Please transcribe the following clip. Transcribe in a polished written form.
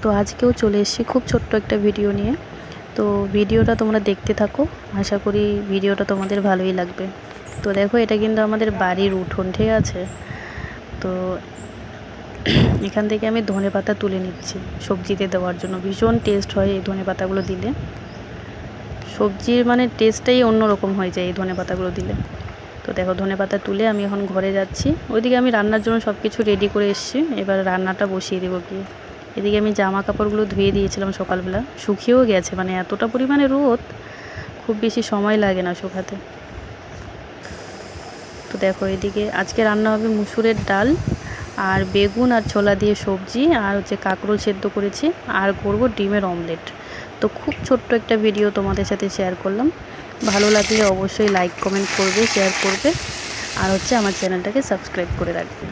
তো আজকেও চলে এসেছি খুব ছোট্ট একটা ভিডিও নিয়ে। তো ভিডিওটা তোমরা দেখতে থাকো, আশা করি ভিডিওটা তোমাদের ভালোই লাগবে। তো দেখো, এটা কিন্তু আমাদের বাড়ির উঠোন, ঠিক আছে। তো এখান থেকে আমি ধনেপাতা তুলে নিচ্ছি সবজিতে দেওয়ার জন্য। ভীষণ টেস্ট হয় এই ধনেপাতাগুলো দিলে, সবজির মানে টেস্টটাই অন্যরকম হয়ে যায় এই ধনেপাতাগুলো দিলে। তো দেখো, ধনেপাতা তুলে আমি এখন ঘরে যাচ্ছি। ওইদিকে আমি রান্নার জন্য সব কিছু রেডি করে এসেছি, এবার রান্নাটা বসিয়ে দেবো গিয়ে। এদিকে আমি জামা কাপড়গুলো ধুয়ে দিয়েছিলাম সকালবেলা, শুকিয়েও গেছে, মানে এতটা পরিমাণে রোদ, খুব বেশি সময় লাগে না শুকাতে। তো দেখো, এদিকে আজকে রান্না হবে মুসুরের ডাল আর বেগুন আর ছোলা দিয়ে সবজি, আর হচ্ছে কাঁকরোল সেদ্ধ করেছি, আর করব ডিমের অমলেট। তো খুব ছোট্ট একটা ভিডিও তোমাদের সাথে শেয়ার করলাম। ভালো লাগলে অবশ্যই লাইক কমেন্ট করবে, শেয়ার করবে, আর হচ্ছে আমার চ্যানেলটাকে সাবস্ক্রাইব করে রাখবে।